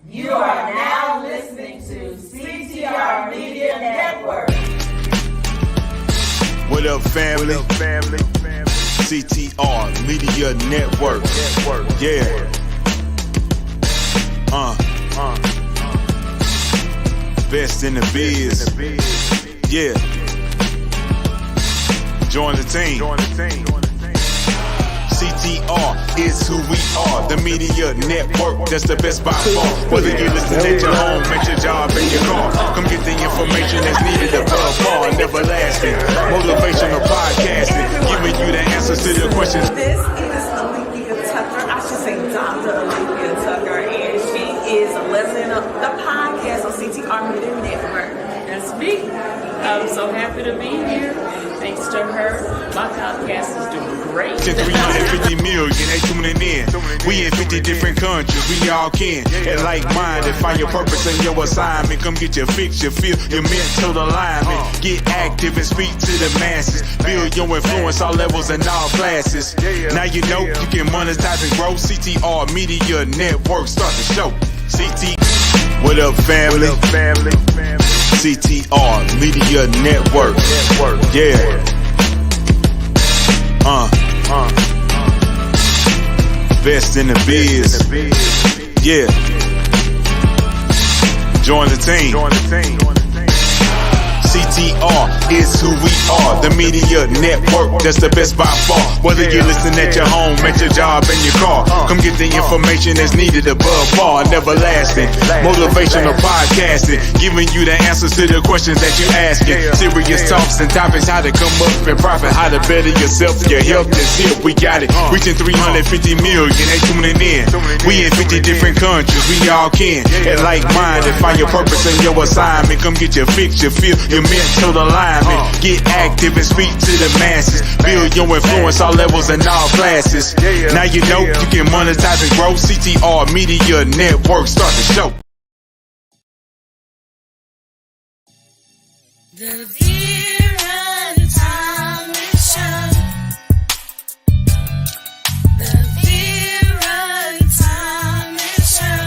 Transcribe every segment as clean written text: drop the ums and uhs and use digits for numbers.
You are now listening to CTR Media Network. What up, family? CTR Media Network. Yeah. Best in the biz. Yeah. Join the team. CTR is who we are. The media network, that's the best by far. Whether you listen at your home, at your job, in your car, come get the information that's needed above all. Never lasting. Motivational podcasting, giving you the answers to the questions. This is Olivia Tucker. I should say Dr. Olivia Tucker, and she is listening to the podcast on CTR Media Network. That's me. I'm so happy to be here. Thanks to her, my podcast is doing great. 350 million, they tuning in. We in 50 different countries, we all can. And like-minded, find your purpose and your assignment. Come get your fix, your feel, your mental alignment. Get active and speak to the masses. Build your influence, all levels and all classes. Now you know you can monetize and grow. CTR Media Network, start the show. What up, family? CTR Media Network. Yeah. Best in the biz. Yeah. Join the team. CTR is who we are. The media network, that's the best by far. Whether you listen at your home, at your job, in your car, come get the information that's needed above all. Never lasting. Motivational podcasting, giving you the answers to the questions that you asking. Serious talks and topics, how to come up and profit, how to better yourself. Your health is here, we got it. Reaching 350 million, they tuning in. We in 50 different countries, we all can. And like-minded, find your purpose and your assignment. Come get your fix, your feel, your mental alignment. Get active and speak to the masses. Build your influence, all levels and all classes. Now you know you can monetize and grow. CTR Media Network, start the show. The Vera and Tommy Show. The Vera and Tommy Show.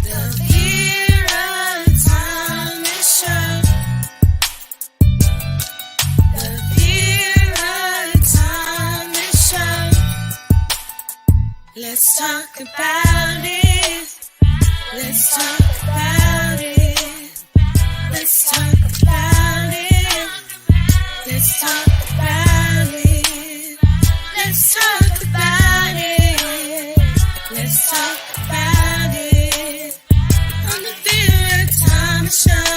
The Vera and Tommy Show. The Vera and Tommy Show. Let's talk about it. Let's talk about it. Let's talk about it. Let's talk about it. Let's talk about it. Let's talk about it. On the Vera Time Show.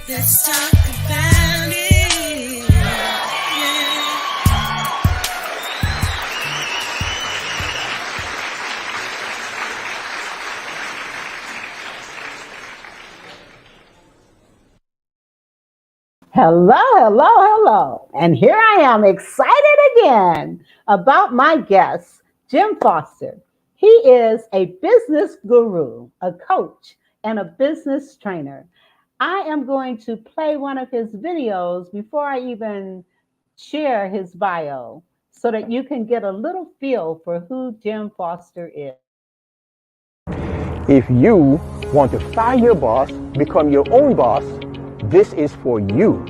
Let's talk about it. Yeah. Hello. And here I am, excited again about my guest, Jim Foster. He is a business guru, a coach, and a business trainer. I am going to play one of his videos before I even share his bio so that you can get a little feel for who Jim Foster is. If you want to fire your boss, become your own boss, this is for you.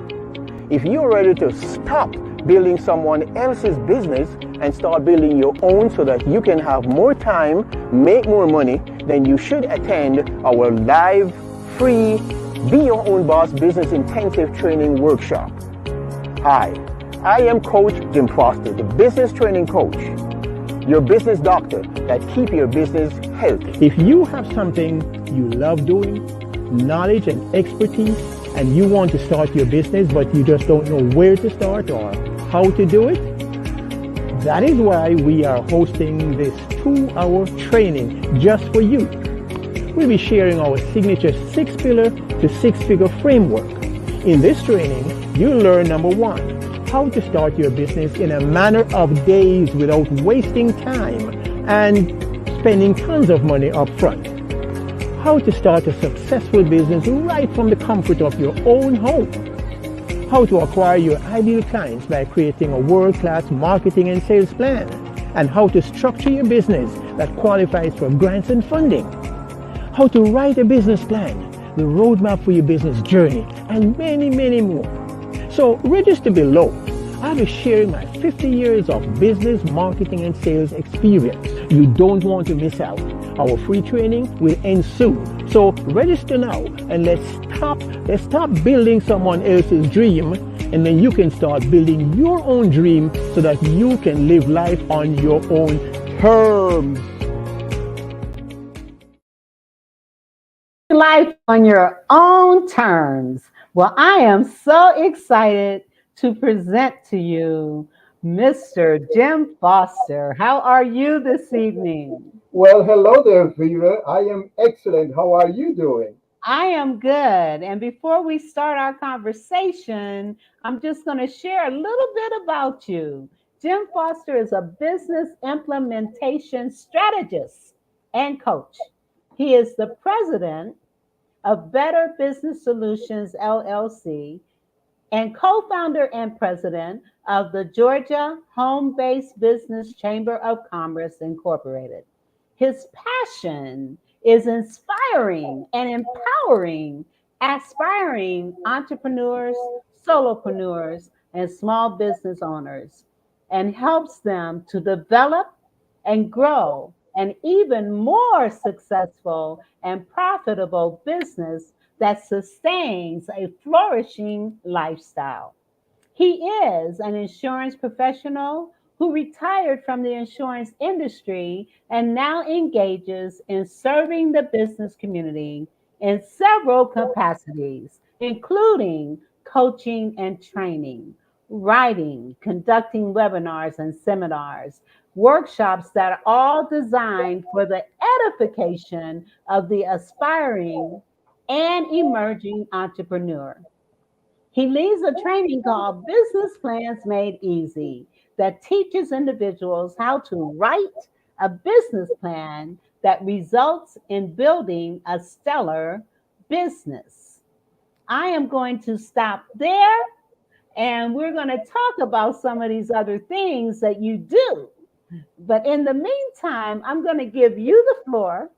If you're ready to stop building someone else's business and start building your own so that you can have more time, make more money, then you should attend our live, free, Be Your Own Boss Business Intensive Training Workshop. Hi, I am Coach Jim Foster, the business training coach, your business doctor that keep your business healthy. If you have something you love doing, knowledge and expertise, and you want to start your business, but you just don't know where to start or how to do it, that is why we are hosting this 2-hour training just for you. We'll be sharing our signature 6-pillar to 6-figure framework. In this training, you'll learn, number 1, how to start your business in a matter of days without wasting time and spending tons of money up front. How to start a successful business right from the comfort of your own home. How to acquire your ideal clients by creating a world-class marketing and sales plan. and how to structure your business that qualifies for grants and funding, how to write a business plan, the roadmap for your business journey, and many, many more. So register below. I'll be sharing my 50 years of business, marketing, and sales experience. You don't want to miss out. Our free training will end soon. So register now and let's stop building someone else's dream, and then you can start building your own dream so that you can live life on your own terms. Life on your own terms. Well, I am so excited to present to you Mr. Jim Foster. How are you this evening? Well, hello there, Vera. I am excellent. How are you doing? I am good. And before we start our conversation, I'm just going to share a little bit about you. Jim Foster is a business implementation strategist and coach. He is the president of Better Business Solutions, LLC, and co-founder and president of the Georgia Home-Based Business Chamber of Commerce, Incorporated. His passion is inspiring and empowering aspiring entrepreneurs, solopreneurs, and small business owners, and helps them to develop and grow an even more successful and profitable business that sustains a flourishing lifestyle. He is an insurance professional who retired from the insurance industry and now engages in serving the business community in several capacities, including coaching and training, writing, conducting webinars and seminars, workshops that are all designed for the edification of the aspiring and emerging entrepreneur. He leads a training called Business Plans Made Easy that teaches individuals how to write a business plan that results in building a stellar business. I am going to stop there and we're going to talk about some of these other things that you do. But in the meantime, I'm going to give you the floor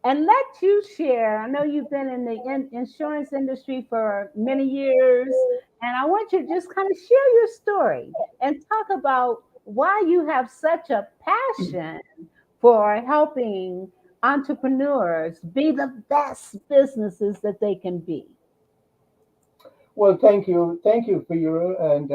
and let you share. I know you've been in the insurance industry for many years, and I want you to just kind of share your story and talk about why you have such a passion for helping entrepreneurs be the best businesses that they can be. Well, thank you, Vera, and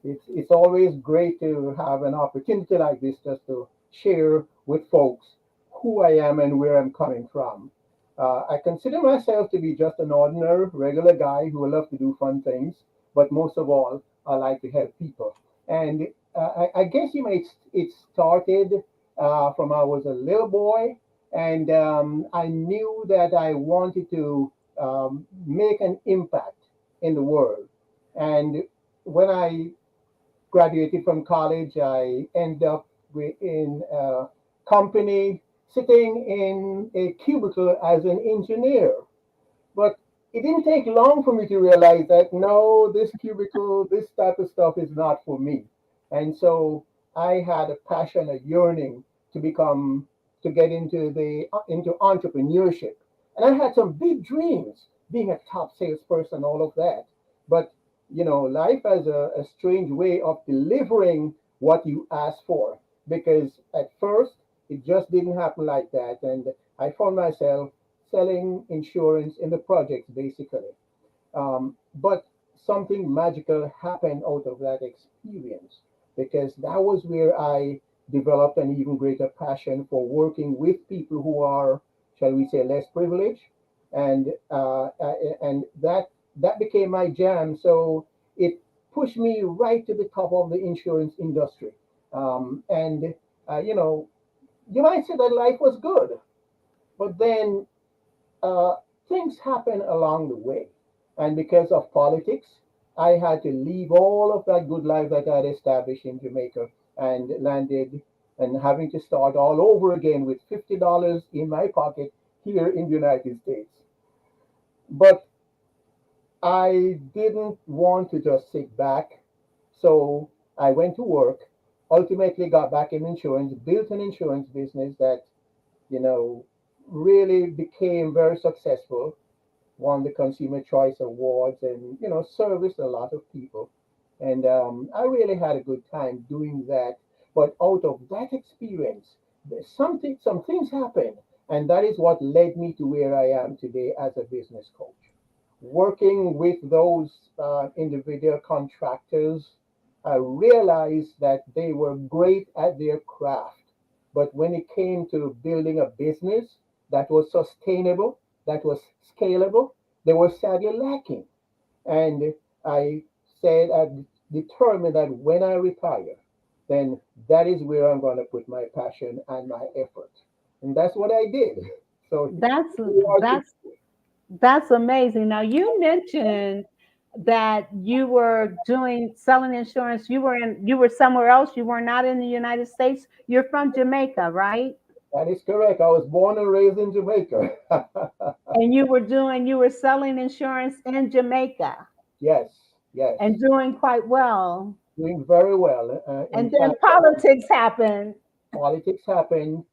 it's always great to have an opportunity like this just to share with folks who I am and where I'm coming from. I consider myself to be just an ordinary, regular guy who loves to do fun things, but most of all, I like to help people. And I guess it started from I was a little boy, and I knew that I wanted to make an impact in the world. And when I graduated from college, I ended up in a company sitting in a cubicle as an engineer. But it didn't take long for me to realize that no, this cubicle, this type of stuff is not for me. And so I had a passion, a yearning to get into entrepreneurship. And I had some big dreams, being a top salesperson, all of that. But life has a strange way of delivering what you ask for. Because at first it just didn't happen like that. And I found myself selling insurance in the projects basically. But something magical happened out of that experience because that was where I developed an even greater passion for working with people who are, shall we say, less privileged, and that became my jam. So it pushed me right to the top of the insurance industry, and you know, you might say that life was good, but then uh, things happen along the way. And because of politics, I had to leave all of that good life that I had established in Jamaica and landed and having to start all over again with $50 in my pocket here in the United States. But I didn't want to just sit back, so I went to work ultimately got back in insurance, built an insurance business that, you know, really became very successful, won the Consumer Choice Awards, and, you know, serviced a lot of people. And I really had a good time doing that. But out of that experience, some things happened, and that is what led me to where I am today as a business coach, working with those individual contractors. I realized that they were great at their craft, but when it came to building a business that was sustainable, that was scalable, they were sadly lacking. And I said, I determined that when I retire, then that is where I'm going to put my passion and my effort. And that's what I did. So That's here we are that's that's amazing. Now you mentioned that you were doing selling insurance. You were somewhere else. You were not in the United States. You're from Jamaica, right? That is correct. I was born and raised in Jamaica. And you were selling insurance in Jamaica Yes, yes. and doing quite well. Doing very well. In And then fact, politics happened. politics happened.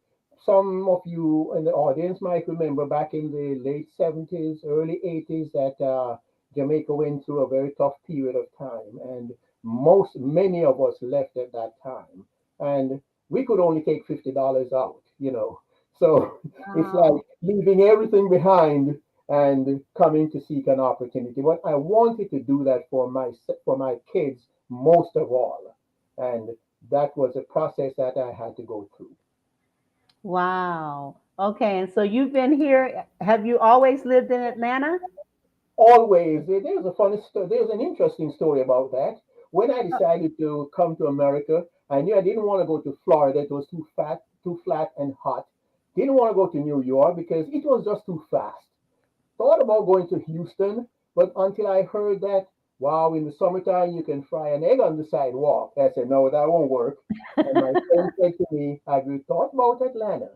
Some of you in the audience might remember back in the late 70s, early 80s that Jamaica went through a very tough period of time. And many of us left at that time. And we could only take $50 out, you know. So it's like Wow. leaving everything behind and coming to seek an opportunity. But I wanted to do that for my kids most of all. And that was a process that I had to go through. Wow. Okay. And so you've been here. Have you always lived in Atlanta? Always, there's a funny story. There's an interesting story about that. When I decided to come to America, I knew I didn't want to go to Florida. It was too flat and hot. Didn't want to go to New York because it was just too fast. Thought about going to Houston, but until I heard that, wow, in the summertime you can fry an egg on the sidewalk. I said, no, that won't work. And my friend said to me, have you thought about Atlanta?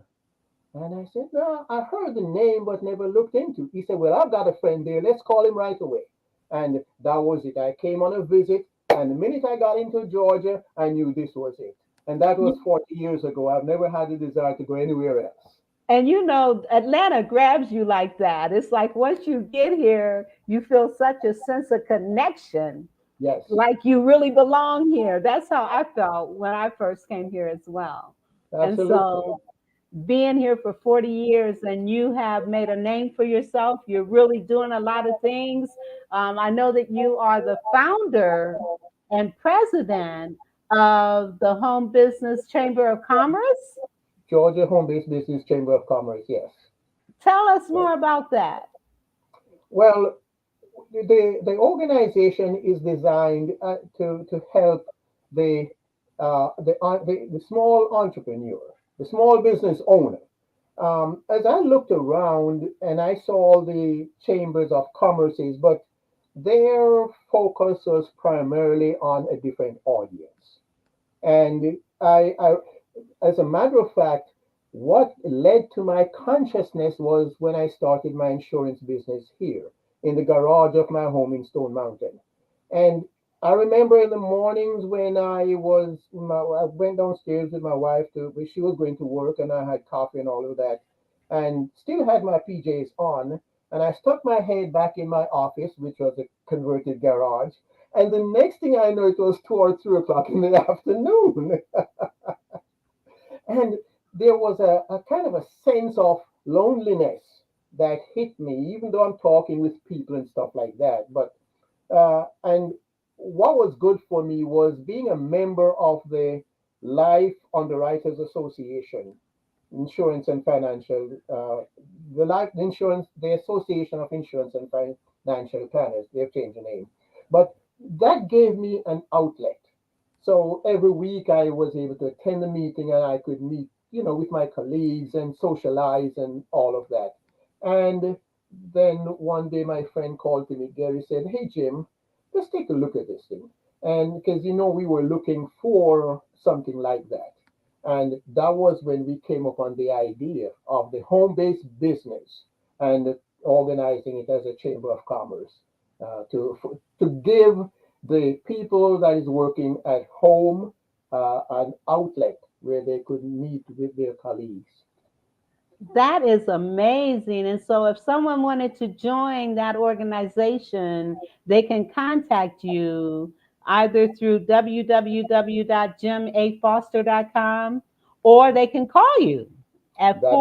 And I said, no, I heard the name but never looked into it. He said, well, I've got a friend there. Let's call him right away. And that was it. I came on a visit, and the minute I got into Georgia, I knew this was it. And that was 40 years ago. I've never had the desire to go anywhere else. And you know, Atlanta grabs you like that. It's like once you get here, you feel such a sense of connection, Yes, like you really belong here. That's how I felt when I first came here as well. And absolutely. so being here for 40 years and you have made a name for yourself, you're really doing a lot of things. I know that you are the founder and president of the Home Business Chamber of Commerce. Georgia Home Based Business Chamber of Commerce, yes. Tell us more about that. Well, the organization is designed to help the, the small entrepreneur, the small business owner. As I looked around and I saw the chambers of commerces, but their focus was primarily on a different audience. And as a matter of fact, what led to my consciousness was when I started my insurance business here in the garage of my home in Stone Mountain. And I remember in the mornings when I went downstairs with my wife to, she was going to work and I had coffee and all of that, and still had my PJs on. And I stuck my head back in my office, which was a converted garage. And the next thing I know, it was 2 or 3 o'clock in the afternoon. And there was a kind of a sense of loneliness that hit me, even though I'm talking with people and stuff like that. But and what was good for me was being a member of the Life Underwriters Association, Insurance and Financial, the Association of Insurance and Financial Planners. They've changed the name, but that gave me an outlet. So every week I was able to attend a meeting and I could meet, you know, with my colleagues and socialize and all of that. And then one day my friend called to me, Gary said, hey, Jim, let's take a look at this thing. And because, you know, we were looking for something like that. And that was when we came upon the idea of the home based business and organizing it as a chamber of commerce to give the people that is working at home an outlet where they could meet with their colleagues. That is amazing. And so, if someone wanted to join that organization, they can contact you either through www.jimafoster.com, or they can call you at That is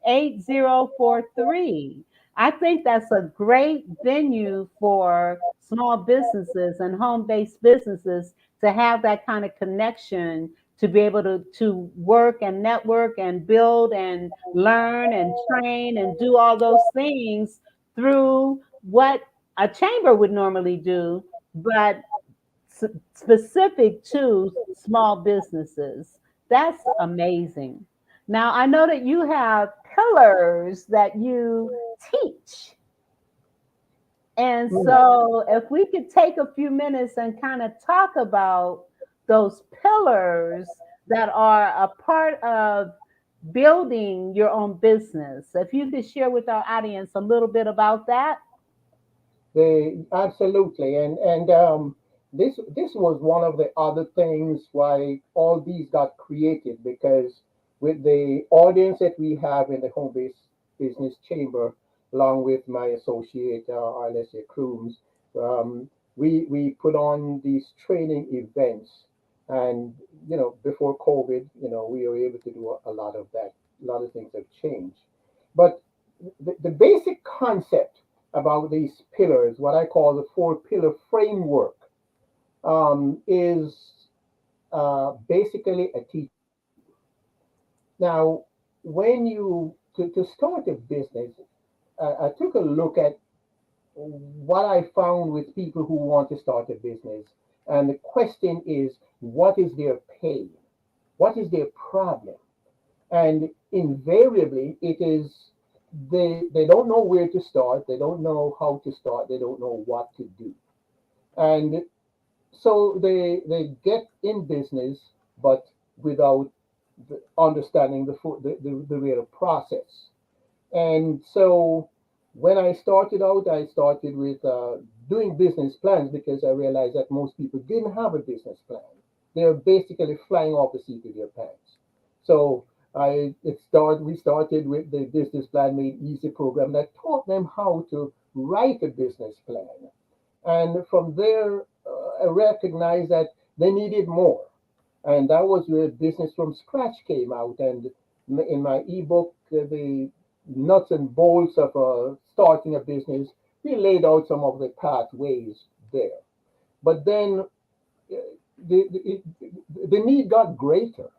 404-932-8043. I think that's a great venue for small businesses and home based businesses to have that kind of connection, to be able to work and network and build and learn and train and do all those things through what a chamber would normally do, but specific to small businesses. That's amazing. Now, I know that you have pillars that you teach. And mm, so, if we could take a few minutes and kind of talk about those pillars that are a part of building your own business, if you could share with our audience a little bit about that. they absolutely, and this was one of the other things why all these got created, because with the audience that we have in the home based business chamber, along with my associate Alessia Crooms, we put on these training events, and before COVID, we were able to do a lot of that. A lot of things have changed, but the basic concept about these pillars, what I call the four pillar framework, is basically a teaching. Now, when to start a business, I took a look at what I found with people who want to start a business. And the question is, what is their pain? What is their problem? And invariably, it is they don't know where to start, they don't know how to start, they don't know what to do. And so they get in business, but without understanding the real process. And so when I started out, I started with doing business plans, because I realized that most people didn't have a business plan. They're basically flying off the seat of their pants. So we started with the business plan made easy program that taught them how to write a business plan. And from there, I recognized that they needed more. And that was where Business from Scratch came out. And in my ebook, the nuts and bolts of starting a business, we laid out some of the pathways there. But then the, the need got greater.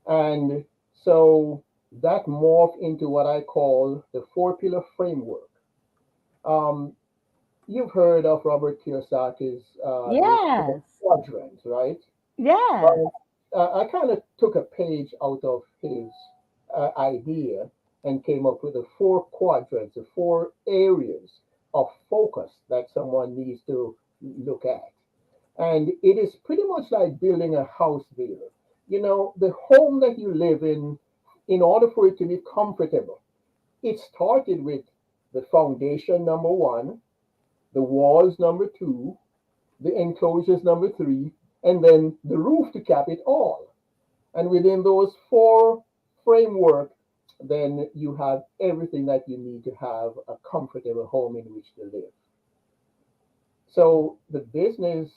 And so that morphed into what I call the four pillar framework. Um, you've heard of Robert Kiyosaki's the four Yes, quadrants, right? yes. Well, I kind of took a page out of his idea and came up with the four quadrants, the four areas of focus that someone needs to look at. And it is pretty much like building a house there. The home that you live in order for it to be comfortable, it started with the foundation, number one, the walls, number two, the enclosures, number three, and then the roof to cap it all. And within those four framework, then you have everything that you need to have a comfortable home in which to live. So the business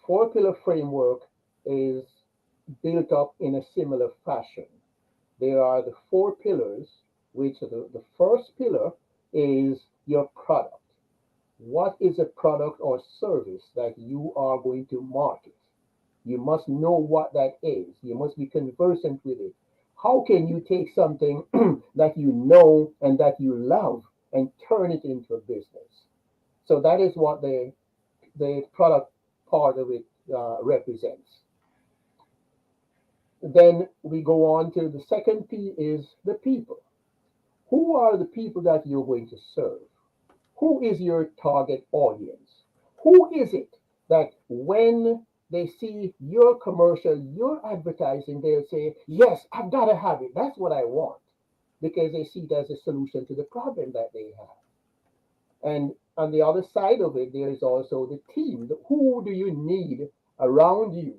four pillar framework is built up in a similar fashion. There are the four pillars, which the first pillar is your product. What is a product or service that you are going to market? You must know what that is. You must be conversant with it. How can you take something that you know and that you love and turn it into a business? So that is what the product part of it represents. Then we go on to the second P is the people. Who are the people that you're going to serve? Who is your target audience? Who is it that when they see your commercial, your advertising, they'll say, yes, I've got to have it. That's what I want. Because they see it as a solution to the problem that they have. And on the other side of it, there is also the team. Who do you need around you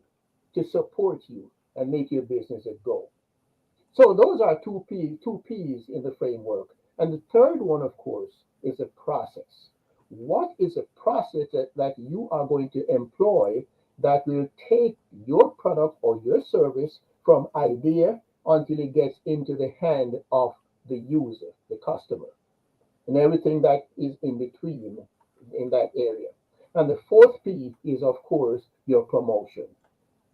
to support you and make your business a go? So those are two P's in the framework. And the third one, of course, is a process. What is a process that you are going to employ that will take your product or your service from idea until it gets into the hand of the user, the customer, and everything that is in between in that area. And the fourth P is, of course, your promotion,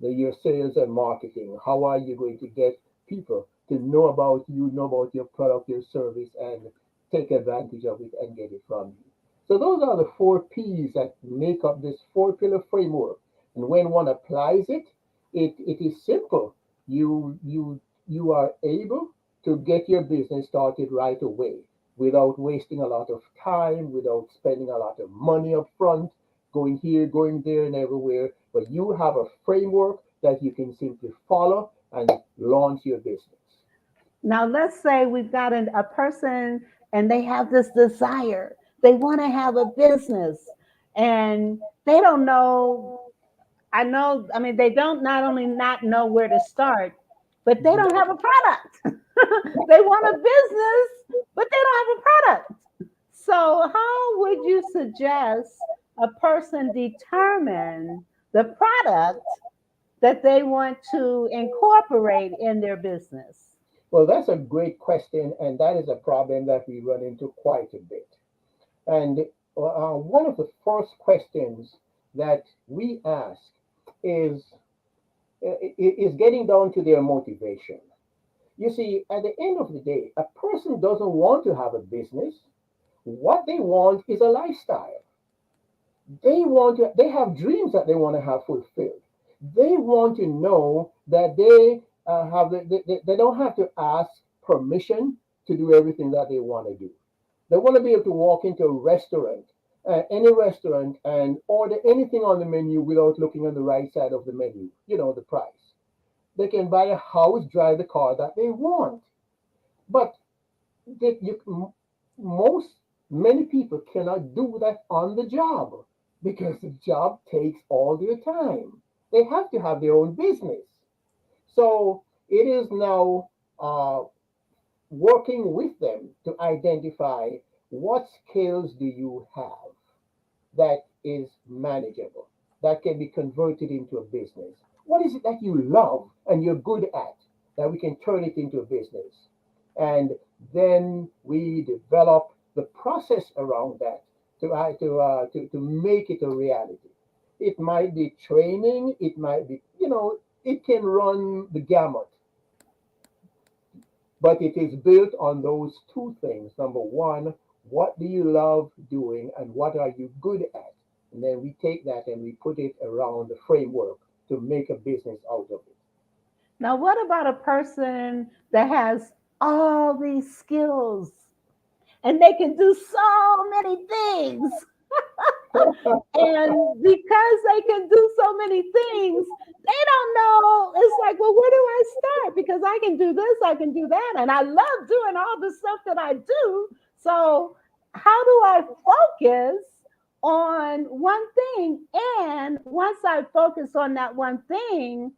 your sales and marketing. How are you going to get people to know about you, know about your product, your service, and take advantage of it and get it from you? So those are the four P's that make up this four pillar framework. And when one applies it, it is simple. You are able to get your business started right away without wasting a lot of time, without spending a lot of money up front, going here, going there, and everywhere. But you have a framework that you can simply follow and launch your business. Now, let's say we've got a person and they have this desire. They want to have a business and they don't know. I mean, they don't not only not know where to start, but they don't have a product. They want a business, but they don't have a product. So, how would you suggest a person determine the product that they want to incorporate in their business? Well, that's a great question, and that is a problem that we run into quite a bit. And one of the first questions that we ask is is getting down to their motivation. You see, at the end of the day, a person doesn't want to have a business. What they want is a lifestyle. They have dreams that they want to have fulfilled. They want to know that they don't have to ask permission to do everything that they want to do. They want to be able to walk into a restaurant, any restaurant, and order anything on the menu without looking on the right side of the menu, the price. They can buy a house, drive the car that they want. But they, you, most many people cannot do that on the job because the job takes all their time. They have to have their own business. So it is now working with them to identify what skills do you have that is manageable, that can be converted into a business. What is it that you love and you're good at that we can turn it into a business? And then we develop the process around that to make it a reality. It might be training, it might be, it can run the gamut, but it is built on those two things. Number one, what do you love doing and what are you good at? And then we take that and we put it around the framework to make a business out of it. Now, what about a person that has all these skills and they can do so many things? And because they can do so many things, they don't know. It's like, well, where do I start? Because I can do this, I can do that, and I love doing all the stuff that I do. So, how do I focus on one thing? And once I focus on that one thing,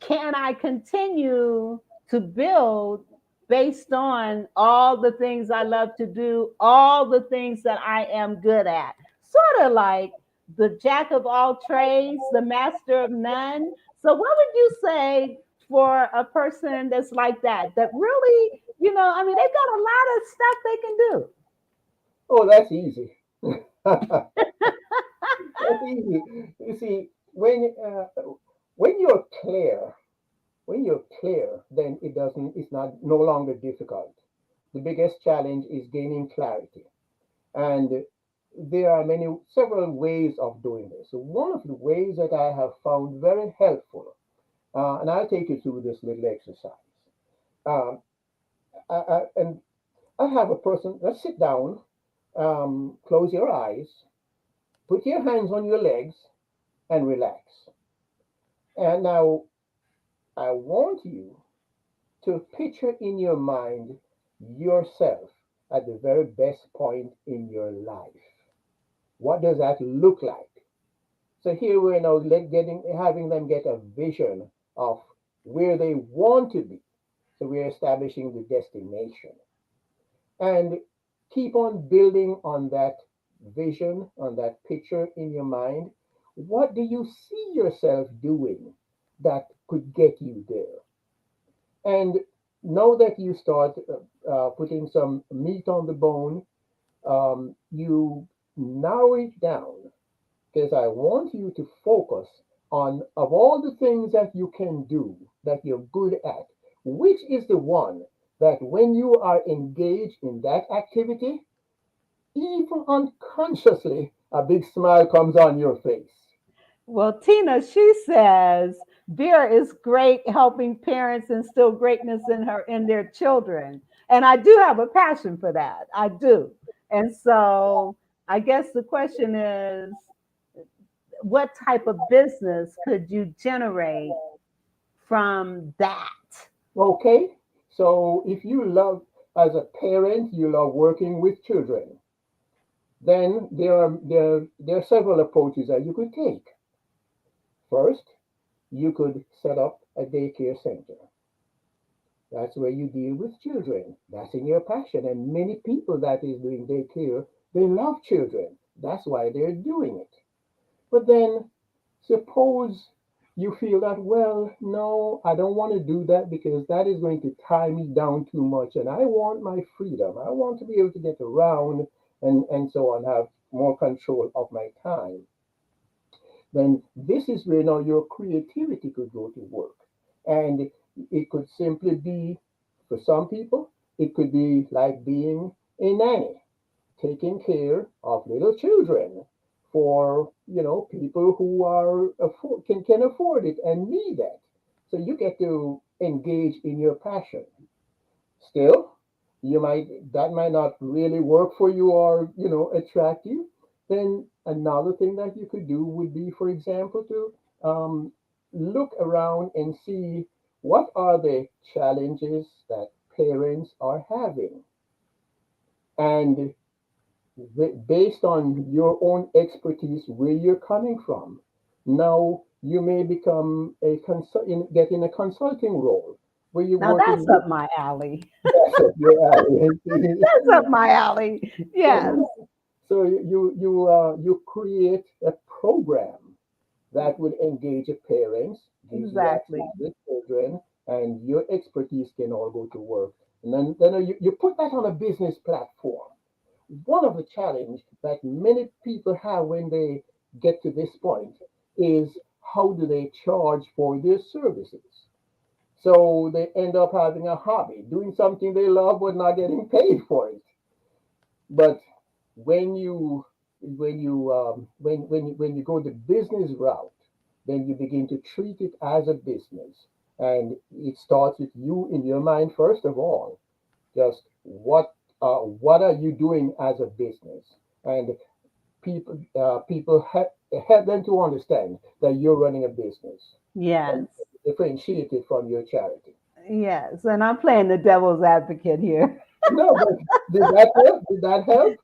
can I continue to build based on all the things I love to do, all the things that I am good at? Sort of like the jack of all trades, the master of none. So, what would you say for a person that's like that? That really, I mean, they've got a lot of stuff they can do. Oh, that's easy. That's easy. You see, when you're clear, then it's not no longer difficult. The biggest challenge is gaining clarity. And there are several ways of doing this. So one of the ways that I have found very helpful, and I'll take you through this little exercise. Um, and I have a person, let's sit down, close your eyes, put your hands on your legs, and relax. And now I want you to picture in your mind yourself at the very best point in your life. What does that look like? So here we're now having them get a vision of where they want to be. So we're establishing the destination and keep on building on that vision, on that picture in your mind. What do you see yourself doing that could get you there? And now that you start putting some meat on the bone, you narrow it down because I want you to focus on, of all the things that you can do, that you're good at, which is the one that when you are engaged in that activity, even unconsciously, a big smile comes on your face. Well, Tina, she says Vera is great helping parents instill greatness in their children. And I do have a passion for that. I do. And so I guess the question is, what type of business could you generate from that? Okay? So if you love, as a parent, you love working with children, then there are several approaches that you could take. First, you could set up a daycare center. That's where you deal with children. That's in your passion. And many people that is doing daycare, they love children. That's why they're doing it. But then suppose you feel that, well, no, I don't want to do that because that is going to tie me down too much. And I want my freedom. I want to be able to get around and so on, have more control of my time. Then this is where now your creativity could go to work. And it could simply be, for some people, it could be like being a nanny, taking care of little children for people who can afford it and need that. So you get to engage in your passion. Still, that might not really work for you or attract you. Then another thing that you could do would be, for example, to look around and see what are the challenges that parents are having, and based on your own expertise, where you're coming from. Now you may become get in a consulting role where you're Now working that's with up my alley. your area. That's up my alley. Yes, So you create a program that would engage the parents, gives you exactly. access to the children, and your expertise can all go to work. And then you put that on a business platform. One of the challenges that many people have when they get to this point is, how do they charge for their services? So they end up having a hobby, doing something they love but not getting paid for it. But when you go the business route, then you begin to treat it as a business, and it starts with you in your mind first of all. Just what are you doing as a business? And help them to understand that you're running a business Yes, and differentiate it from your charity. yes. And I'm playing the devil's advocate here. No, but did that help? Did that help?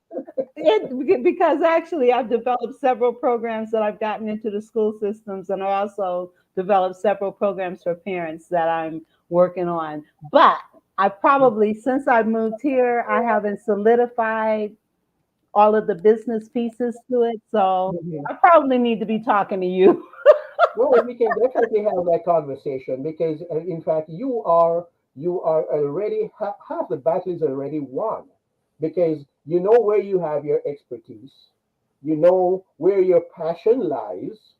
Because actually I've developed several programs that I've gotten into the school systems, and I also developed several programs for parents that I'm working on. But I probably, since I've moved here, I haven't solidified all of the business pieces to it. So Mhm. I probably need to be talking to you. Well, we can definitely have that conversation because, in fact, you are already half the battle is already won because you know where you have your expertise, you know where your passion lies,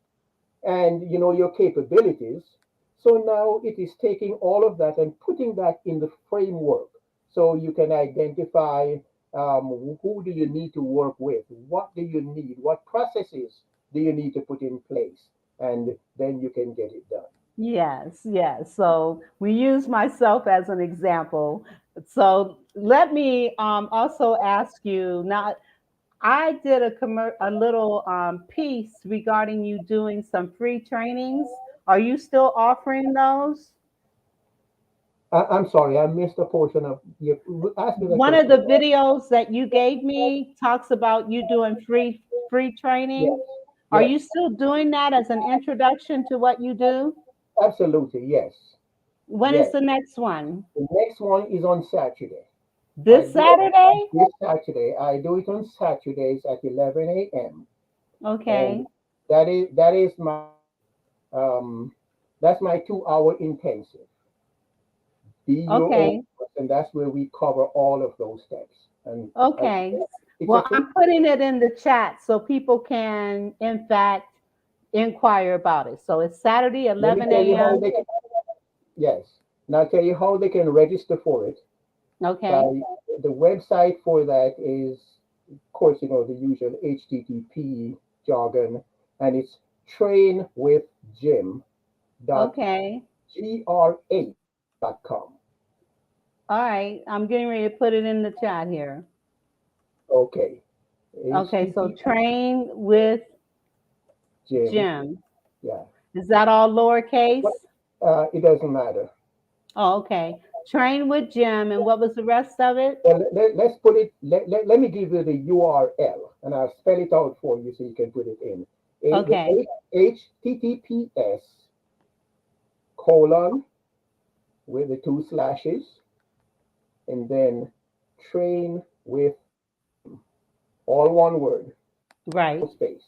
and you know your capabilities. So now it is taking all of that and putting that in the framework so you can identify, who do you need to work with, what do you need, what processes do you need to put in place, and then you can get it done. Yes, yes. So we use myself as an example. So let me also ask you now. I did a little piece regarding you doing some free trainings. Are you still offering those? I'm sorry, I missed a portion of you. Ask me the One of question. the videos that you gave me talks about you doing free Yes, training. Are yes, you still doing that as an introduction to what you do? absolutely, yes, When is yes. the next one? The next one is on Saturday. I This do it Saturday? this Saturday. I do it on Saturdays at 11 a.m. And Okay. that is um that's my 2 hour intensive. Be your own Okay. person. That's where we cover all of those steps. And I, Okay. it's a Well, I'm putting it in the chat so people can, in fact, inquire about it. So it's Saturday, let me 11 tell you how a.m. they can, yes. And I'll tell you how they can register for it. By Okay. the website for that is, of course, the usual HTTP jargon, and it's Okay. trainwithjim.gr8.com. All right. I'm getting ready to put it in the chat here. Okay. Okay. So HTTP train with Jim. Jim. Yeah. Is that all lowercase? But it doesn't matter. Oh, okay. Train with Jim. And what was the rest of it? Well, let's put it, let me give you the URL and I'll spell it out for you so you can put it in. Okay. HTTPS colon with the two slashes and then train with all one word, Right. no space.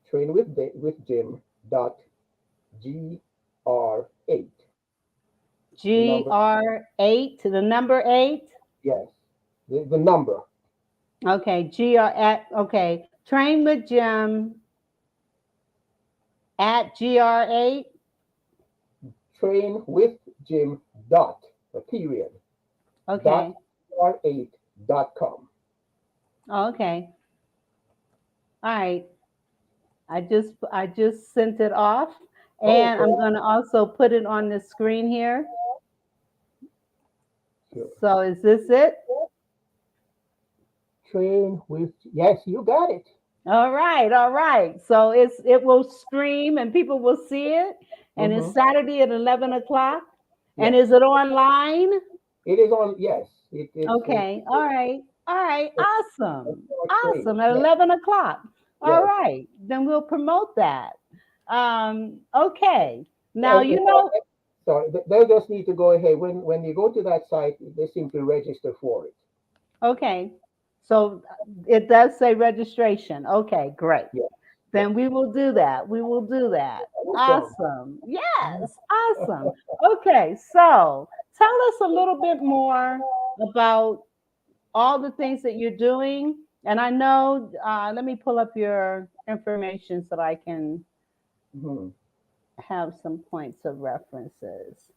Train with Jim dot GR8. The number, GR8 to the number 8. yes, the number. Okay. Okay. Train with Jim at GR8. Train with Jim dot, a period, dot Okay. GR8.com. Oh, okay. All right. I just sent it off, Oh, and okay. I'm going to also put it on the screen here. Sure. So is this it? Train with, yes, you got it. All right, all right. So it will stream and people will see it, and it's Mm-hmm. Saturday at 11 o'clock. And Yes. is it online? It is on, yes. It's Okay, all right, all right, a awesome, short training. awesome. At Yes, 11 o'clock. All yes. right, then we'll promote that. Okay. Now And you know. sorry, they just need to go ahead. When you go to that site, they simply register for it. Okay. So it does say registration. Okay, great. Yes, yes. Then we will do that. We will do that. Awesome. Awesome. Yes, awesome. Okay, so tell us a little bit more about all the things that you're doing. And I know, let me pull up your information so that I can Mhm. have some points of references.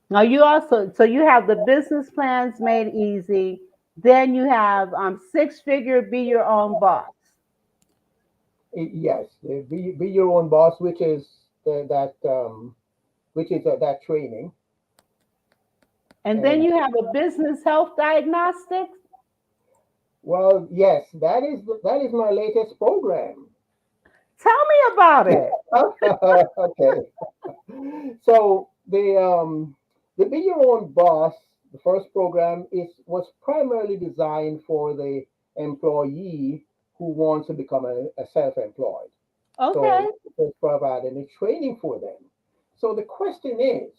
Now you also, so you have the business plans made easy. Then you have six figure, be your own boss. Yes, be your own boss, which is that training. And then And you have a business health diagnostics. well, yes, that is my latest program. Tell me about it. Okay. So the Be Your Own Boss, the first program was primarily designed for the employee who wants to become a self-employed. Okay. So it's providing a training for them. So the question is,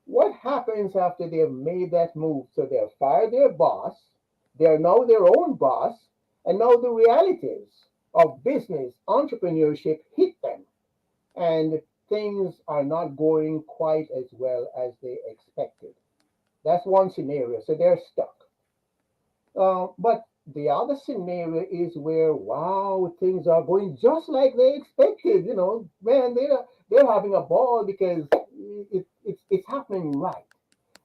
what happens after they've made that move? So they've fired their boss, they're now their own boss, and now the realities of business, entrepreneurship hit them and things are not going quite as well as they expected. That's one scenario. So they're stuck. But the other scenario is where, wow, things are going just like they expected. Man, they're having a ball because it's happening right.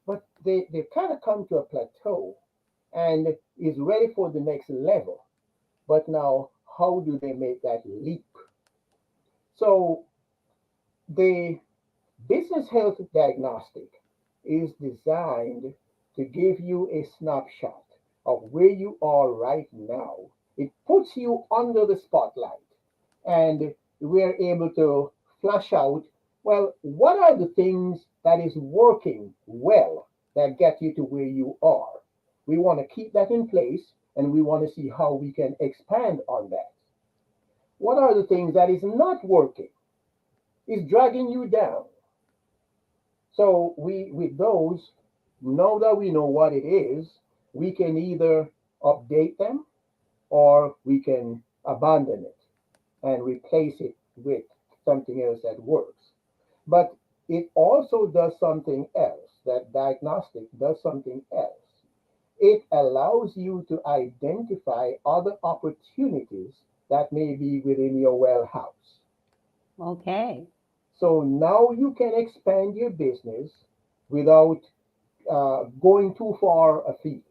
But they've kind of come to a plateau and is ready for the next level. But now, how do they make that leap? So the business health diagnostic is designed to give you a snapshot of where you are right now. It puts you under the spotlight, and we're able to flash out Well, what are the things that is working well that get you to where you are? We want to keep that in place and we want to see how we can expand on that. What are the things that is not working, is dragging you down? So we, with those, now that we know what it is, we can either update them or we can abandon it and replace it with something else that works. But it also does something else. That diagnostic does something else. It allows you to identify other opportunities that may be within your well house. Okay. So now you can expand your business without going too far afield.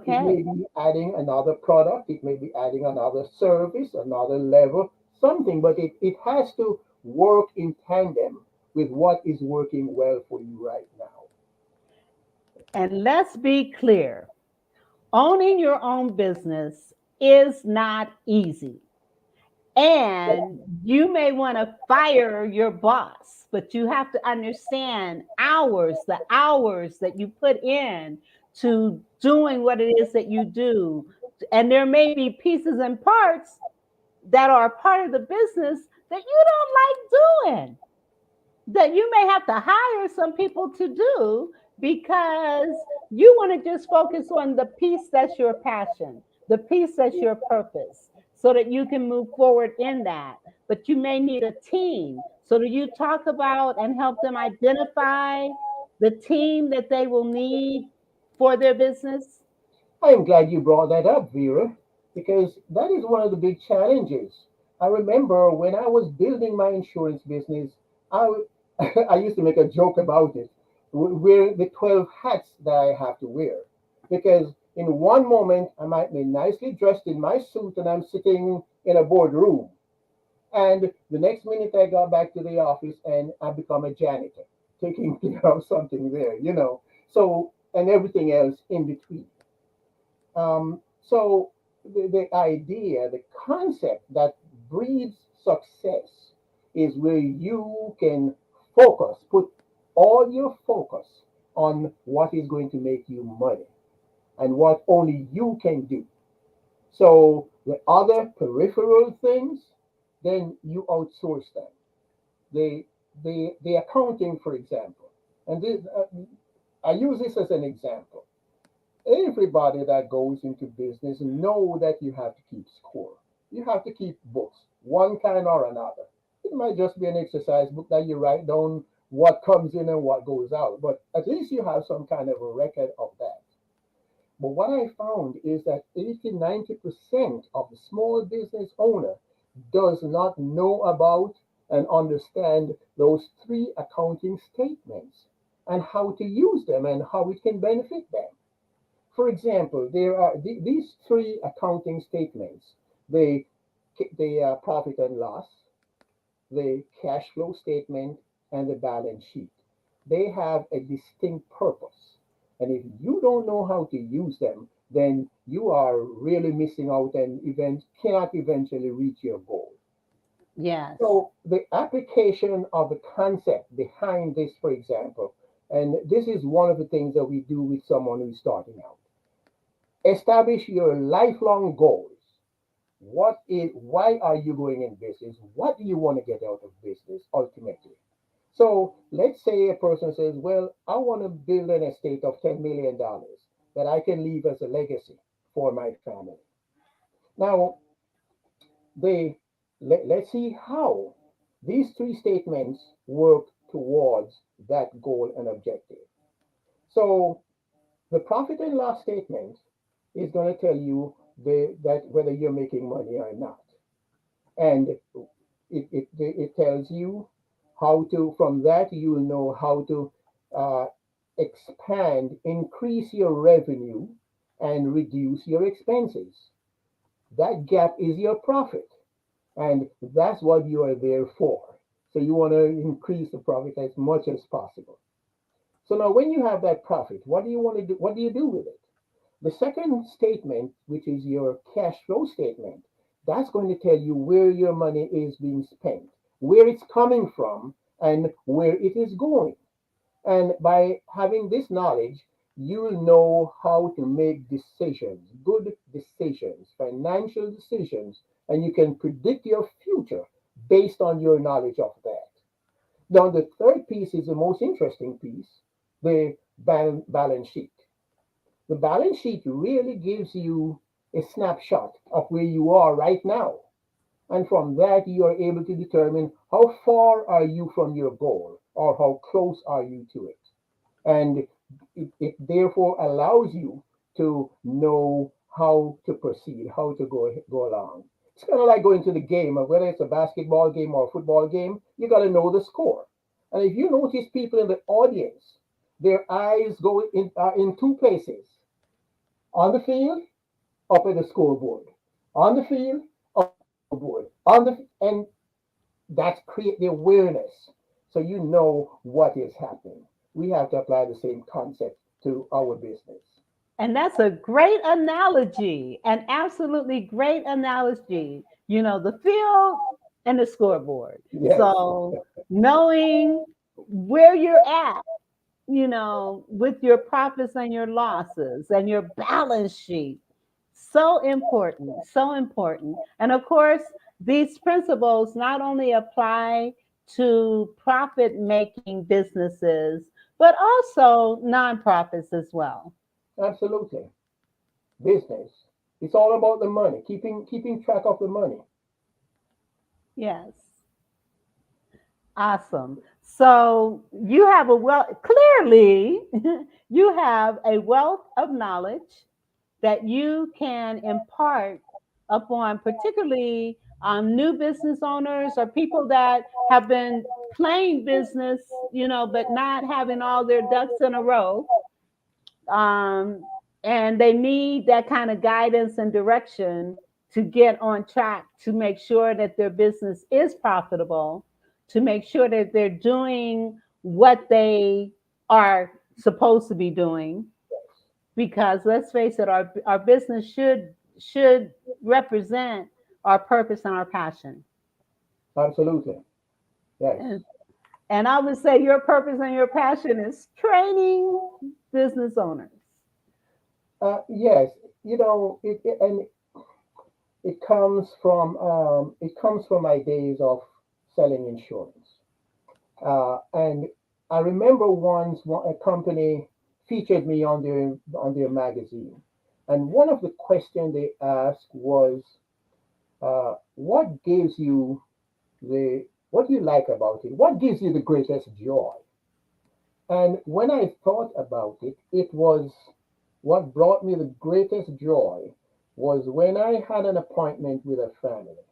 It may Okay. be adding another product, it may be adding another service, another level, something, but it has to work in tandem with what is working well for you right now. And let's be clear, owning your own business is not easy. And you may want to fire your boss, but you have to understand the hours that you put in to doing what it is that you do. And there may be pieces and parts that are part of the business that you don't like doing, that you may have to hire some people to do because you want to just focus on the piece that's your passion, the piece that's your purpose, so that you can move forward in that. But you may need a team. So do you talk about and help them identify the team that they will need for their business? I am glad you brought that up, Vera, because that is one of the big challenges. I remember when I was building my insurance business, I, I used to make a joke about it, wearing the 12 hats that I have to wear. Because in one moment, I might be nicely dressed in my suit and I'm sitting in a boardroom. And the next minute, I got back to the office and I become a janitor, taking care of something there, you know. So, and everything else in between. So the idea, the concept that breeds success is where you can focus, put all your focus on what is going to make you money and what only you can do. So the other peripheral things, then you outsource them. The the accounting, for example, and I use this as an example. Everybody that goes into business know that you have to keep score. You have to keep books, one kind or another. It might just be an exercise book that you write down what comes in and what goes out, but at least you have some kind of a record of that. But what I found is that 80-90% of the small business owner does not know about and understand those three accounting statements and how to use them and how it can benefit them. For example, there are these three accounting statements: the profit and loss, the cash flow statement, and the balance sheet. They have a distinct purpose, and if you don't know how to use them, then you are really missing out and cannot eventually reach your goal. Yes. So the application of the concept behind this, for example, and this is one of the things that we do with someone who's starting out. Establish your lifelong goals. Why are you going in business? What do you want to get out of business ultimately? So let's say a person says, well, I want to build an estate of $10 million that I can leave as a legacy for my family. Now, they let's see how these three statements work towards that goal and objective. So the profit and loss statement is going to tell you that whether you're making money or not. And it tells you how to, from that, you'll know how to uh, expand, increase your revenue, and reduce your expenses. That gap is your profit. And that's what you are there for. So you want to increase the profit as much as possible. So now when you have that profit, what do you want to do? What do you do with it? The second statement, which is your cash flow statement, that's going to tell you where your money is being spent, where it's coming from, and where it is going. And by having this knowledge, you'll know how to make decisions, good decisions, financial decisions, and you can predict your future based on your knowledge of that. Now, the third piece is the most interesting piece, the balance sheet. The balance sheet really gives you a snapshot of where you are right now. And from that, you are able to determine how far are you from your goal or how close are you to it. And it therefore allows you to know how to proceed, how to go along. It's kind of like going to the game, whether it's a basketball game or a football game, you got to know the score. And if you notice people in the audience, their eyes go are in two places: on the field, up at the scoreboard, on the field, up at the scoreboard, and that's create the awareness, so you know what is happening. We have to apply the same concept to our business. And that's a great analogy, an absolutely great analogy. The field and the scoreboard. Yes, So knowing where you're at, with your profits and your losses and your balance sheet. So important, so important. And of course, these principles not only apply to profit making businesses, but also nonprofits as well. absolutely. Business. It's all about the money, keeping track of the money. Yes. Awesome. So you have clearly, you have a wealth of knowledge that you can impart upon, particularly new business owners or people that have been playing business, but not having all their ducks in a row. Um, and they need that kind of guidance and direction to get on track to make sure that their business is profitable, to make sure that they're doing what they are supposed to be doing. Because let's face it, our business should represent our purpose and our passion. Absolutely. Yes. And I would say your purpose and your passion is training business owners. Yes. And it comes from my days of selling insurance. And I remember once a company featured me on their magazine, and one of the questions they asked was, "What gives you what do you like about it? What gives you the greatest joy?" And when I thought about it, it was what brought me the greatest joy was when I had an appointment with a family.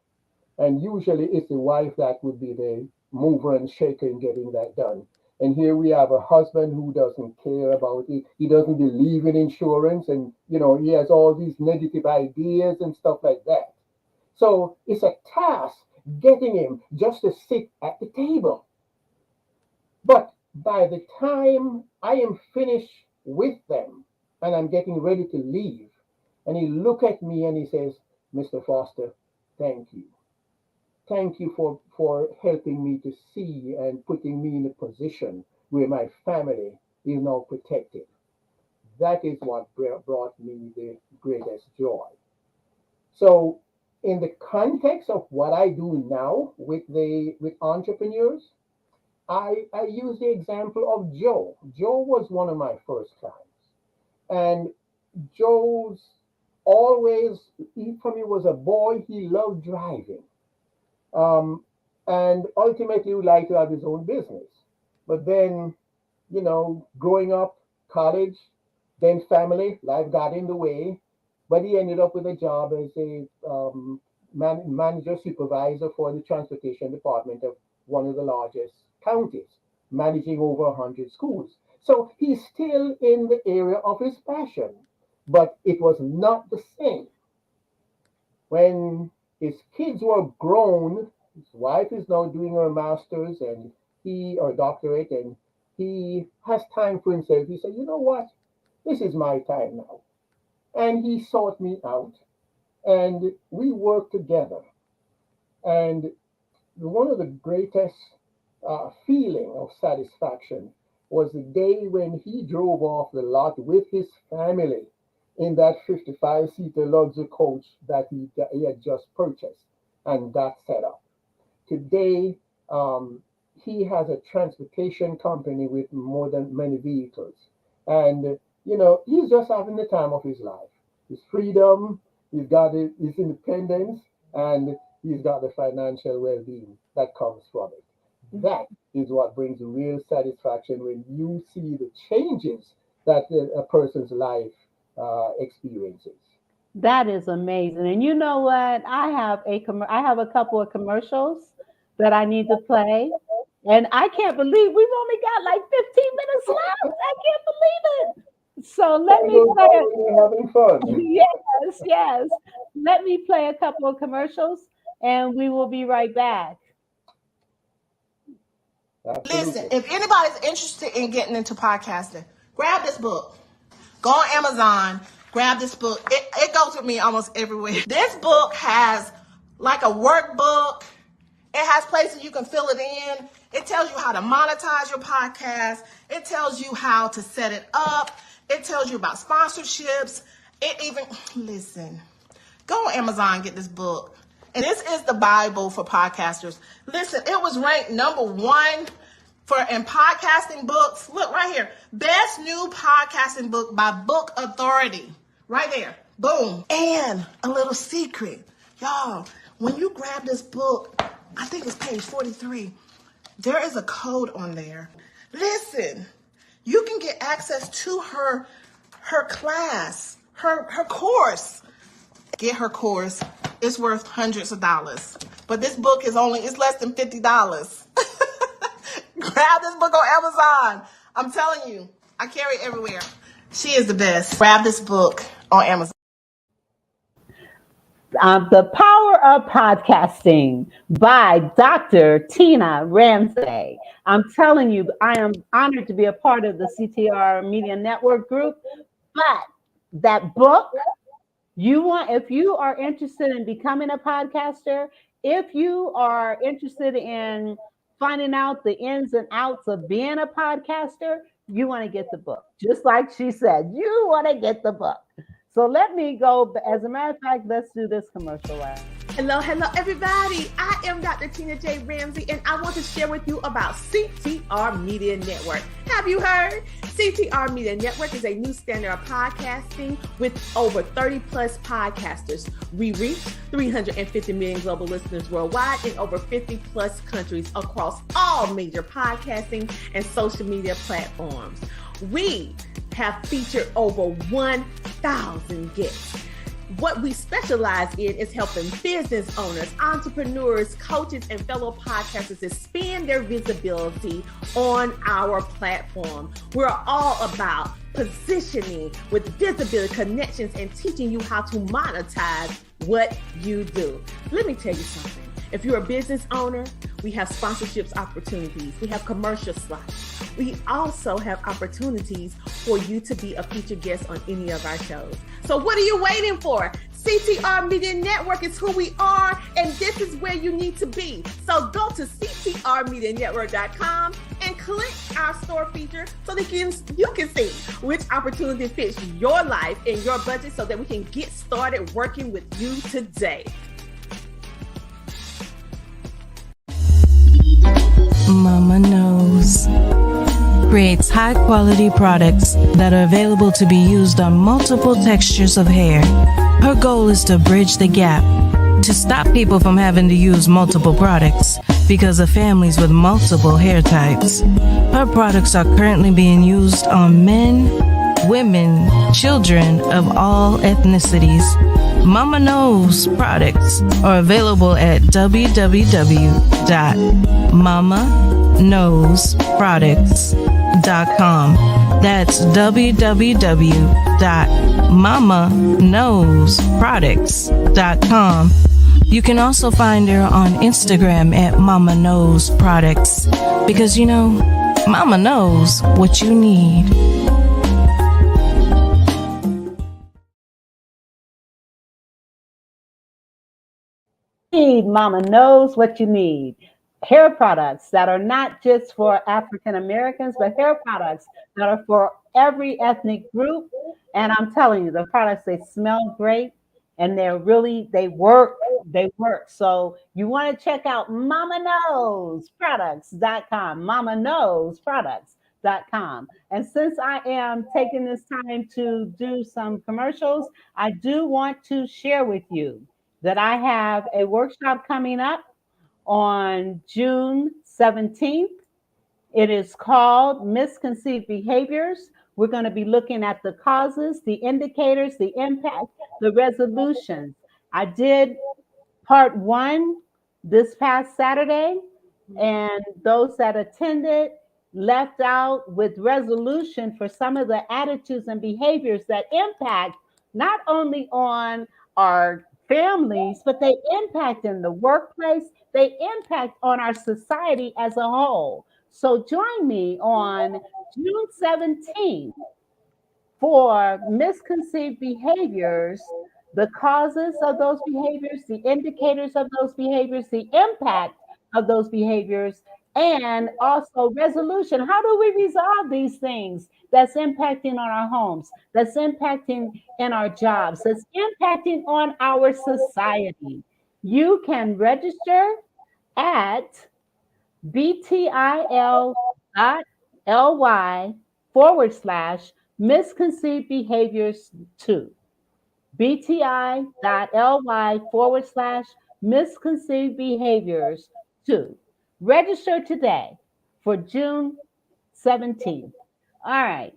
And usually it's the wife that would be the mover and shaker in getting that done. And here we have a husband who doesn't care about it. He doesn't believe in insurance, and he has all these negative ideas and stuff like that. So it's a task getting him just to sit at the table. But by the time I am finished with them and I'm getting ready to leave, and he look at me and he says, "Mr. Foster, thank you. Thank you for helping me to see and putting me in a position where my family is now protected." That is what brought me the greatest joy. So, in the context of what I do now with entrepreneurs, I use the example of Joe. Joe was one of my first clients, and Joe's always, from he was a boy, he loved driving. Um, and ultimately would like to have his own business. But then, growing up, college, then family, life got in the way. But he ended up with a job as a manager supervisor for the transportation department of one of the largest counties, managing over 100 schools. So he's still in the area of his passion, but it was not the same. When his kids were grown, his wife is now doing her master's and he or doctorate, and he has time for himself. He said, "You know what? This is my time now." And he sought me out and we worked together. And one of the greatest feeling of satisfaction was the day when he drove off the lot with his family in that 55-seater luxury coach that he had just purchased and got set up. Today, he has a transportation company with more than many vehicles. And, he's just having the time of his life. His freedom, his independence, and he's got the financial well-being that comes from it. That is what brings real satisfaction when you see the changes that a person's life experiences. That is amazing. And you know what? I have a couple of commercials that I need to play. And I can't believe we've only got like 15 minutes left. I can't believe it. So let me play We're having fun. yes. Let me play a couple of commercials and we will be right back. Absolutely. Listen, if anybody's interested in getting into podcasting, grab this book. Go on Amazon, grab this book. It goes with me almost everywhere. This book has like a workbook. It has places you can fill it in. It tells you how to monetize your podcast. It tells you how to set it up. It tells you about sponsorships. Listen, go on Amazon and get this book. And this is the Bible for podcasters. Listen, it was ranked #1 in podcasting books. Look right here. Best new podcasting book by Book Authority. Right there. Boom. And a little secret. Y'all, when you grab this book, I think it's page 43. There is a code on there. Listen, you can get access to her class, her course. Get her course. It's worth hundreds of dollars. But this book it's less than $50. Grab this book on Amazon. I'm telling you, I carry it everywhere. She is the best. Grab this book on Amazon. The Power of Podcasting by Dr. Tina Ramsey. I'm telling you, I am honored to be a part of the CTR Media Network group. But that book, if you are interested in becoming a podcaster, if you are interested in finding out the ins and outs of being a podcaster, you want to get the book. Just like she said, you want to get the book. So let me go. As a matter of fact, let's do this commercial. Hello, everybody. I am Dr. Tina J. Ramsey, and I want to share with you about CTR Media Network. Have you heard? CTR Media Network is a new standard of podcasting with over 30 plus podcasters. We reach 350 million global listeners worldwide in over 50 plus countries across all major podcasting and social media platforms. We have featured over 1,000 guests. What we specialize in is helping business owners, entrepreneurs, coaches, and fellow podcasters expand their visibility on our platform. We're all about positioning with visibility, connections, and teaching you how to monetize what you do. Let me tell you something. If you're a business owner, we have sponsorships opportunities. We have commercial slots. We also have opportunities for you to be a featured guest on any of our shows. So what are you waiting for? CTR Media Network is who we are, and this is where you need to be. So go to ctrmedianetwork.com and click our store feature so that you can see which opportunity fits your life and your budget so that we can get started working with you today. Mama Knows creates high-quality products that are available to be used on multiple textures of hair. Her goal is to bridge the gap to stop people from having to use multiple products because of families with multiple hair types. Her products are currently being used on men, women, children of all ethnicities. Mama Knows products are available at www.mamaknowsproducts.com. That's www.mamaknowsproducts.com. You can also find her on Instagram at Mama Knows Products because, Mama knows what you need. Mama knows what you need. hair products that are not just for African Americans, but hair products that are for every ethnic group. And I'm telling you, the products, they smell great and they work. So you want to check out mamaknowsproducts.com, mamaknowsproducts.com. And since I am taking this time to do some commercials, I do want to share with you that I have a workshop coming up on June 17th. It is called Misconceived Behaviors. We're going to be looking at the causes, the indicators, the impact, the resolutions. I did part one this past Saturday, and those that attended left out with resolution for some of the attitudes and behaviors that impact not only on our families, but they impact in the workplace, they impact on our society as a whole. So join me on June 17th for misconceived behaviors, the causes of those behaviors, the indicators of those behaviors, the impact of those behaviors, and also resolution. How do we resolve these things that's impacting on our homes, that's impacting in our jobs, that's impacting on our society? You can register at btil.ly/misconceived behaviors 2. bti.ly/misconceived behaviors 2. Register today for June 17th. All right.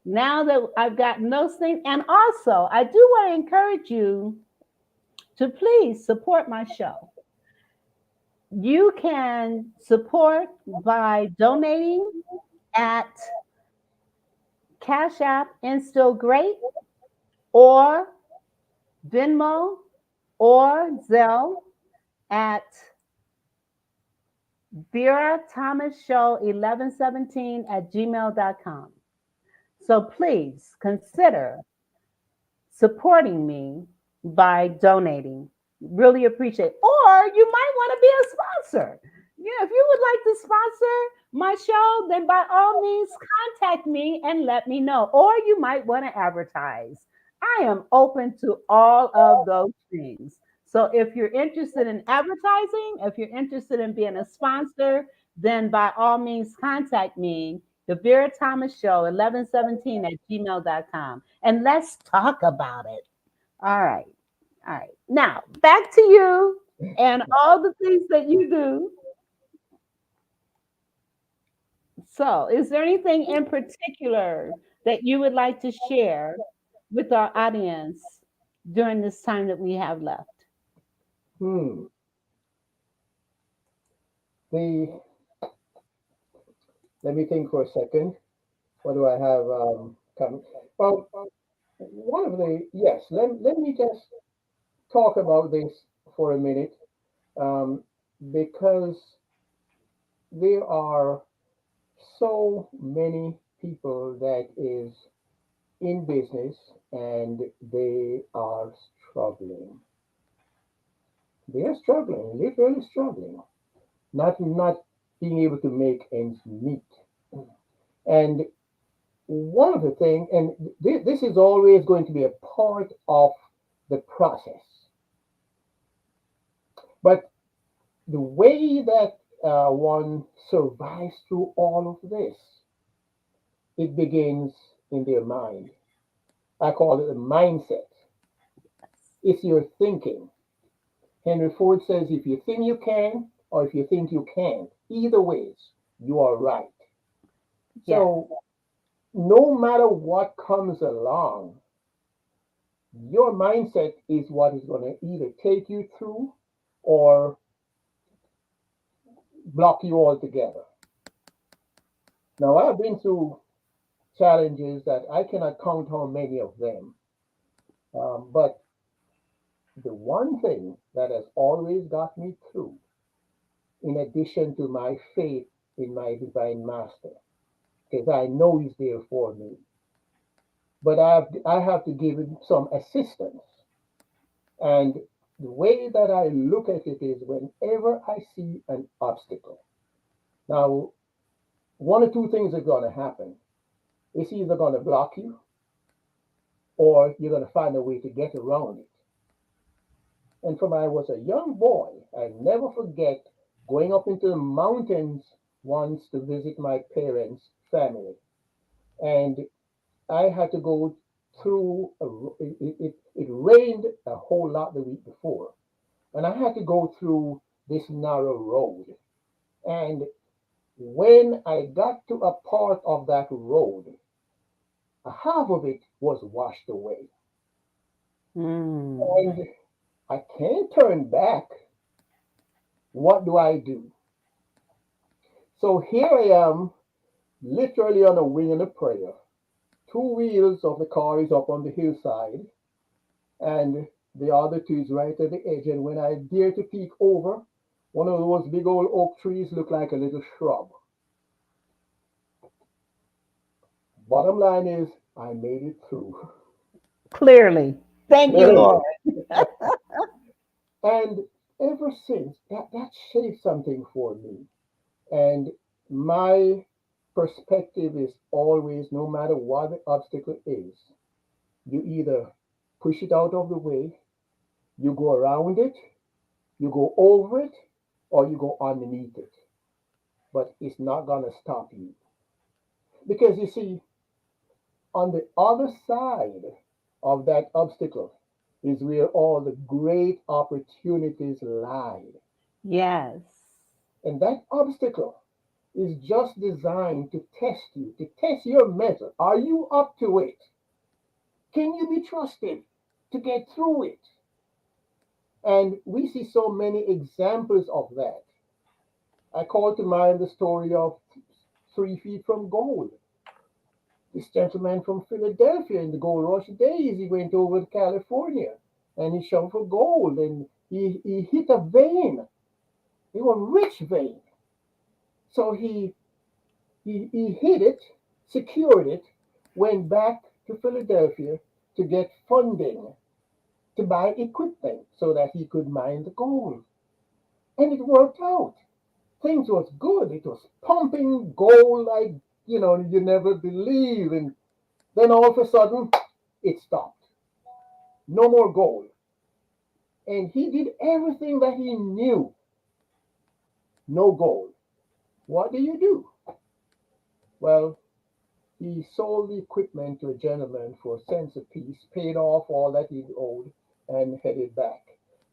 Now that I've gotten those things, and also I do want to encourage you to please support my show. You can support by donating at Cash App Instill Great or Venmo or Zelle at Vera Thomas Show 1117 at gmail.com. So please consider supporting me by donating. Really appreciate it. Or you might want to be a sponsor. If you would like to sponsor my show, then by all means contact me and let me know. Or you might want to advertise. I am open to all of those things. So if you're interested in advertising, if you're interested in being a sponsor, then by all means contact me, the Vera Thomas Show, 1117 at gmail.com. And let's talk about it. All right. All right. Now, back to you and all the things that you do. So, is there anything in particular that you would like to share with our audience during this time that we have left? Hmm. The Let me think for a second. What do I have coming? Well, one of the yes. Let me just talk about this for a minute, um, because there are so many people that is in business and they are struggling. They are struggling, literally struggling, not being able to make ends meet. And one of the things, and this is always going to be a part of the process, but the way that one survives through all of this, it begins in their mind. I call it a mindset. It's your thinking. Henry Ford says if you think you can or if you think you can't, either ways, you are right. Yeah. So no matter what comes along, your mindset is what is going to either take you through or block you altogether. Now, I've been through challenges that I cannot count how many of them. But the one thing that has always got me through, in addition to my faith in my divine master, because I know he's there for me, but I have to give him some assistance. And The way that I look at it is whenever I see an obstacle. Now, one or two things are going to happen. It's either going to block you or you're going to find a way to get around it. And from I was a young boy, I never forget going up into the mountains once to visit my parents' family. And I had to go through, it rained a whole lot the week before. And I had to go through this narrow road. And when I got to a part of that road, a half of it was washed away. Mm. And I can't turn back. What do I do? So here I am, literally on a wing and a prayer. Two wheels of the car is up on the hillside, and the other two is right at the edge. And when I dare to peek over, one of those big old oak trees looked like a little shrub. Bottom line is, I made it through. Clearly. Thank you, Clearly. Lord. And ever since, that shaped something for me. And my perspective is always, no matter what the obstacle is, you either push it out of the way, you go around it, you go over it, or you go underneath it. But it's not going to stop you. Because you see, on the other side of that obstacle is where all the great opportunities lie. Yes. And that obstacle is just designed to test you, to test your metal. Are you up to it? Can you be trusted to get through it? And we see so many examples of that. I call to mind the story of 3 feet from gold. This gentleman from Philadelphia in the gold rush days, he went over to California and he showed for gold and he hit a vein. It was a rich vein. So he hit it, secured it, went back to Philadelphia to get funding to buy equipment so that he could mine the gold. And it worked out. Things was good. It was pumping gold like, you never believe. And then all of a sudden, it stopped. No more gold. And he did everything that he knew. No gold. What do you do? Well, he sold the equipment to a gentleman for cents apiece, paid off all that he owed, and headed back.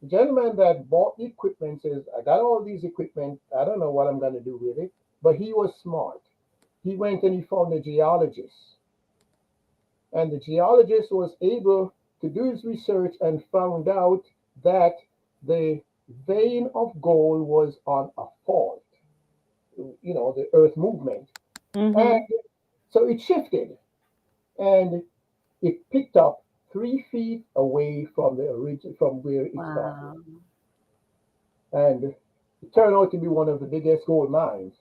The gentleman that bought the equipment says, I got all these equipment. I don't know what I'm going to do with it. But he was smart. He went and he found a geologist. And the geologist was able to do his research and found out that the vein of gold was on a fault, the earth movement. Mm-hmm. And so it shifted and it picked up 3 feet away from the origin, from where it started. Wow. And it turned out to be one of the biggest gold mines.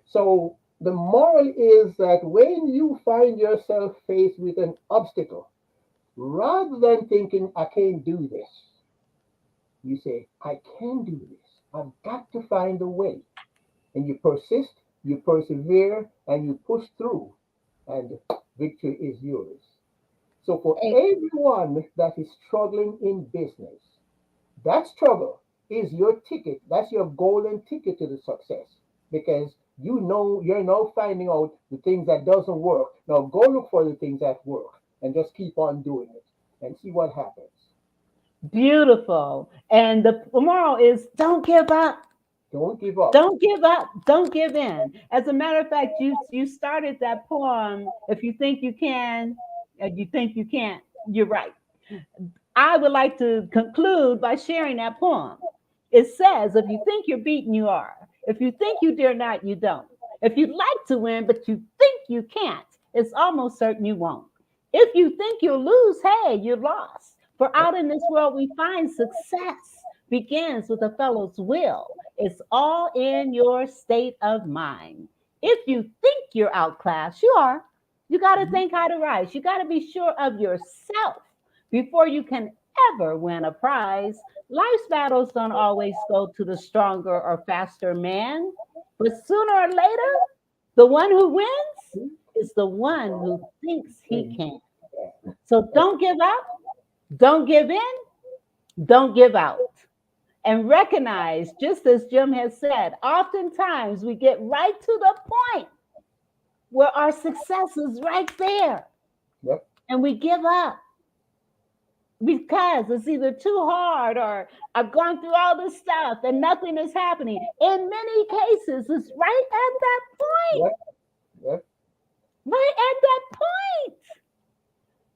So the moral is that when you find yourself faced with an obstacle, rather than thinking, I can't do this, you say, I can do this. I've got to find a way. And you persist, you persevere, and you push through, and victory is yours. So for everyone that is struggling in business, that struggle is your ticket. That's your golden ticket to the success. Because you're now finding out the things that doesn't work. Now go look for the things that work and just keep on doing it and see what happens. Beautiful. And the moral is don't give up. Don't give up. Don't give up. Don't give in. As a matter of fact, you started that poem. If you think you can and you think you can't, you're right. I would like to conclude by sharing that poem. It says, if you think you're beaten, you are. If you think you dare not, you don't. If you'd like to win, but you think you can't, it's almost certain you won't. If you think you'll lose, hey, you're lost. For out in this world, we find success begins with a fellow's will. It's all in your state of mind. If you think you're outclassed, you are. You got to think how to rise. You got to be sure of yourself before you can ever win a prize. Life's battles don't always go to the stronger or faster man, but sooner or later, the one who wins is the one who thinks he can. So don't give up, don't give in, don't give out. And recognize, just as Jim has said, oftentimes we get right to the point where our success is right there. Yep. And we give up because it's either too hard or I've gone through all this stuff and nothing is happening. In many cases, it's right at that point. Yep. Right at that point.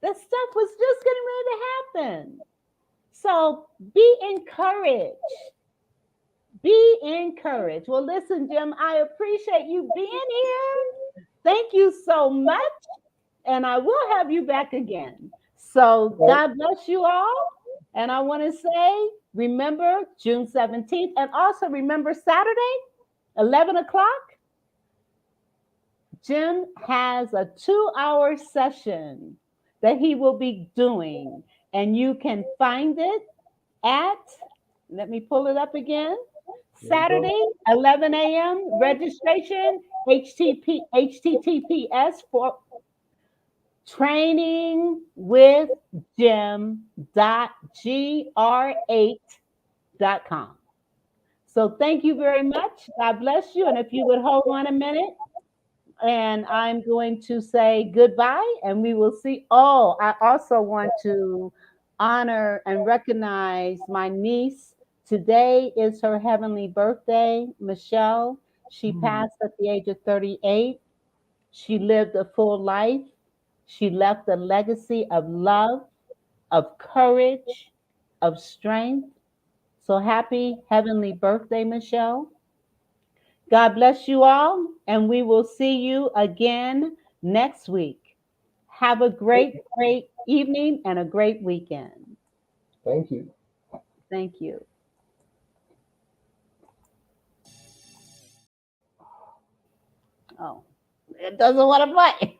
The stuff was just getting ready to happen. So be encouraged. Be encouraged. Well, listen, Jim, I appreciate you being here. Thank you so much. And I will have you back again. So God bless you all. And I want to say, remember June 17th. And also remember Saturday, 11 o'clock. Jim has a 2-hour session that he will be doing. And you can find it at, let me pull it up again, Saturday, 11 a.m. registration, https for trainingwithjim.gr8.com. So thank you very much. God bless you. And if you would hold on a minute, and I'm going to say goodbye, and we will see. Oh, I also want to honor and recognize my niece. Today is her heavenly birthday, Michelle. She passed at the age of 38. She lived a full life. She left a legacy of love, of courage, of strength. So happy heavenly birthday, Michelle. God bless you all, and we will see you again next week. Have a great, great evening and a great weekend. Thank you. Thank you. Oh, it doesn't want to play.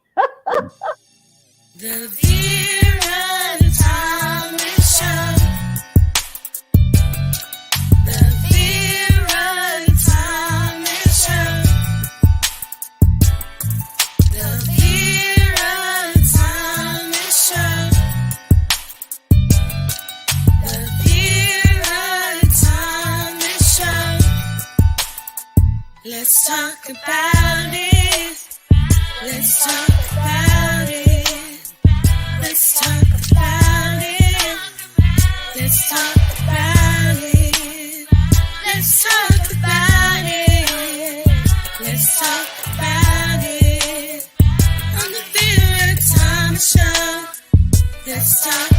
The Vera and Thomas Show. The Vera and Thomas Show. The Vera and Thomas Show. The Vera and Thomas Show. Let's talk about it. Let's talk about it. Let's talk about it. Let's talk about it. Let's talk about it. Let's talk about it. On the Vera Thomas Show. Let's talk